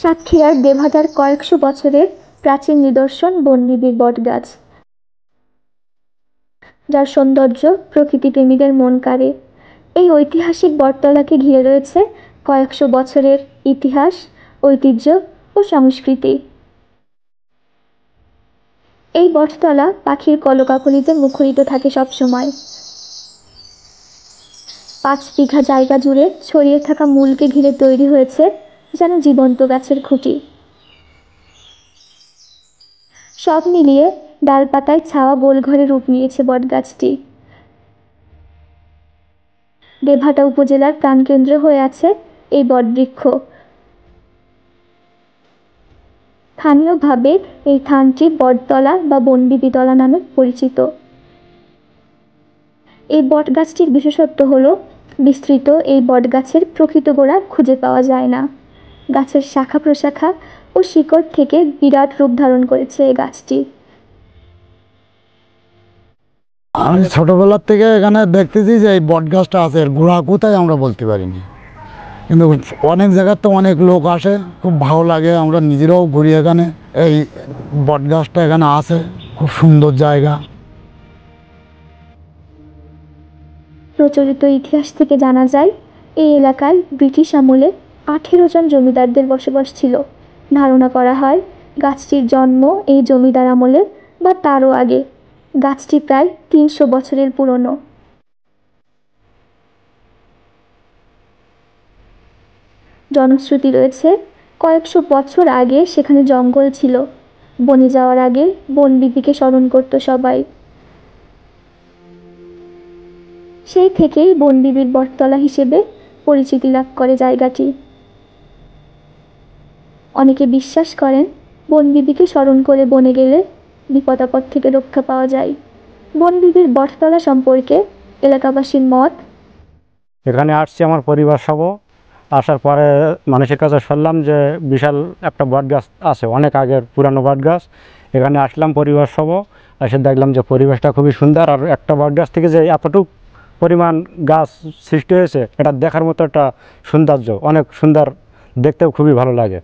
সাতক্ষীরার দেবহাটার কয়েকশো বছরের প্রাচীন নিদর্শন বনবিবির বটগাছ, যার সৌন্দর্য প্রকৃতিপ্রেমীদের মন কাড়ে। এই ঐতিহাসিক বটতলাকে ঘিরে রয়েছে কয়েকশো বছরের ইতিহাস, ঐতিহ্য ও সংস্কৃতি। এই বটতলা পাখির কলকাকলিতে মুখরিত থাকে সবসময়। 5 বিঘা জায়গা জুড়ে ছড়িয়ে থাকা মূলকে ঘিরে তৈরি হয়েছে যেন জীবন্ত গাছের খুঁটি। সব মিলিয়ে ডালপাতায় ছাওয়া গোলঘরে রূপ নিয়েছে বটগাছটি। দেবহাটা উপজেলার প্রাণকেন্দ্র হয়ে আছে এই বটবৃক্ষ। স্থানীয়ভাবে এই স্থানটি বটতলা বা বনবিবিতলা নামে পরিচিত। এই বটগাছটির বিশেষত্ব হল বিস্তৃত এই বটগাছের প্রকৃত গোড়া খুঁজে পাওয়া যায় না। গাছের শাখা প্রশাখা ও শিকড় থেকে বিরাট রূপ ধারণ করেছে এই গাছটি। আমি ছোটবেলার থেকে এখানে দেখতেছি যে এই বটগাছটা আছে, এর গোড়া কোথায় আমরা বলতে পারিনি, কিন্তু অনেক জায়গার তো অনেক লোক আসে, খুব ভালো লাগে। আমরা নিজেরাও ঘুরি এখানে। এই বটগাছটা এখানে আছে, খুব সুন্দর জায়গা। প্রচলিত ইতিহাস থেকে জানা যায় এই এলাকায় ব্রিটিশ আমলে 18 জন জমিদারদের বসবাস ছিল। ধারণা করা হয় গাছটির জন্ম এই জমিদার আমলে বা তারও আগে। গাছটি প্রায় 300 বছরের পুরনো। জনশ্রুতি রয়েছে কয়েকশো বছর আগে সেখানে জঙ্গল ছিল। বনে যাওয়ার আগে বনবিবিকে স্মরণ করত সবাই। সেই থেকেই বনবিবির বটতলা হিসেবে পরিচিতি লাভ করে জায়গাটি। অনেকে বিশ্বাস করেন বনবিবিকে স্মরণ করে বনে গেলে বিপদাপদ থেকে রক্ষা পাওয়া যায়। বনবিবির বটতলা সম্পর্কে এলাকাবাসীর মত, এখানে আসছি আমার পরিবার সহ। আসার পরে মানুষের কাছে শুনলাম যে বিশাল একটা বটগাছ আছে, অনেক আগের পুরানো বটগাছ। এখানে আসলাম পরিবার সহ, এসে দেখলাম যে পরিবেশটা খুবই সুন্দর। আর একটা বটগাছ থেকে যে এতটুকু পরিমাণ গাছ সৃষ্টি হয়েছে, এটা দেখার মতো একটা সৌন্দর্য, অনেক সুন্দর, দেখতেও খুবই ভালো লাগে।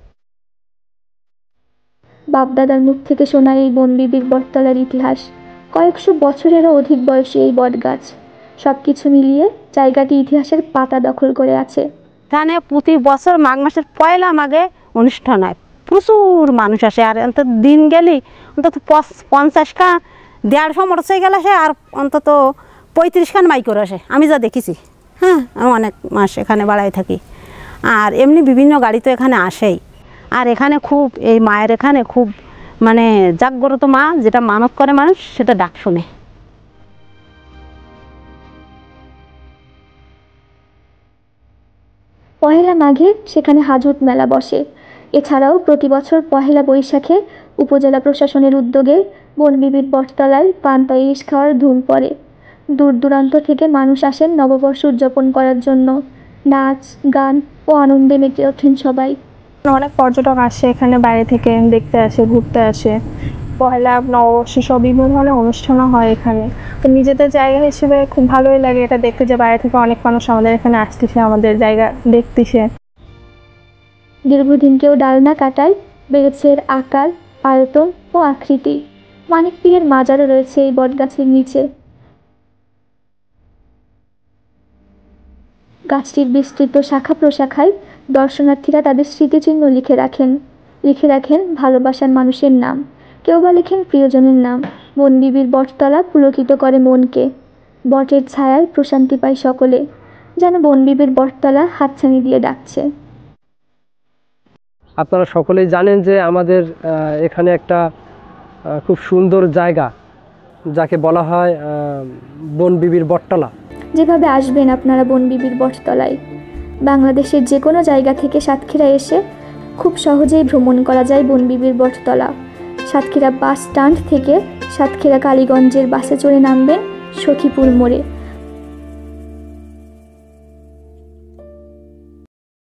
বাপদাদার মুখ থেকে শোনা এই বনবিবির বটতলার ইতিহাস, কয়েকশো বছরেরও অধিক বয়সী এই বটগাছ, সবকিছু মিলিয়ে জায়গাটি ইতিহাসের পাতা দখল করে আছে। এখানে প্রতি বছর মাঘ মাসের পয়লা মাঘে অনুষ্ঠান হয়, প্রচুর মানুষ আসে। আর অন্তত দিন গেলে অন্তত 50 খান 150 মোটরসাইকেল আসে, আর অন্তত 35 খান মাইক্রো আসে, আমি যা দেখেছি। হ্যাঁ, আমি অনেক মাস এখানে বাড়াই থাকি। আর এমনি বিভিন্ন গাড়ি তো এখানে আসেই। আর এখানে খুব এই মায়ের এখানে খুব মানে জাগ্রত মা, যেটা মানত করে মানুষ সেটা ডাক শুনে। পহেলা মাঘে সেখানে হাজত মেলা বসে। এছাড়াও প্রতি বছর পহেলা বৈশাখে উপজেলা প্রশাসনের উদ্যোগে বনবিবির বটতলায় পান্তা ইলিশ খাওয়ার ধুম পড়ে। দূর দূরান্ত থেকে মানুষ আসেন নববর্ষ উদযাপন করার জন্য। নাচ, গান ও আনন্দে মেতে ওঠেন সবাই। অনেক পর্যটক আসে এখানে, বাইরে থেকে দেখতে আসে, ঘুরতে আসে। পহেলা, নববর্ষ সব বিভিন্ন ধরনের অনুষ্ঠানও হয় এখানে। তো নিজেদের জায়গা হিসেবে খুব ভালোই লাগে এটা দেখতে, যে বাইরে থেকে অনেক মানুষ আমাদের এখানে আসতেছে, আমাদের জায়গা দেখতেছে। দীর্ঘদিন কেউ ডাল না কাটায় বেড়েছে এর আকার, আয়তন ও আকৃতি। মানিক পীরের মাজারও রয়েছে এই বটগাছের নিচে। গাছটির বিস্তৃত শাখা প্রশাখায় দর্শনার্থীরা তাদের স্মৃতিচিহ্ন লিখে রাখেন ভালোবাসার মানুষের নাম, কেউ বা লেখেন প্রিয়জনের নাম। বনবিবির বটতলা পুলকিত করে মনকে। বটের ছায়ায় প্রশান্তি পায় সকলে, যেন বনবিবির বটতলা হাতছানি দিয়ে ডাকছে। আপনারা সকলেই জানেন যে আমাদের এখানে একটা খুব সুন্দর জায়গা, যাকে বলা হয় বনবিবির বটতলা। যেভাবে আসবেন আপনারা বনবিবির বটতলায়, বাংলাদেশের যে কোনো জায়গা থেকে সাতক্ষীরা এসে খুব সহজেই ভ্রমণ করা যায় বনবিবির বটতলা। সাতক্ষীরা বাস স্ট্যান্ড থেকে সাতক্ষীরা কালীগঞ্জের বাসে চড়ে নামবেন সখীপুর মোড়ে।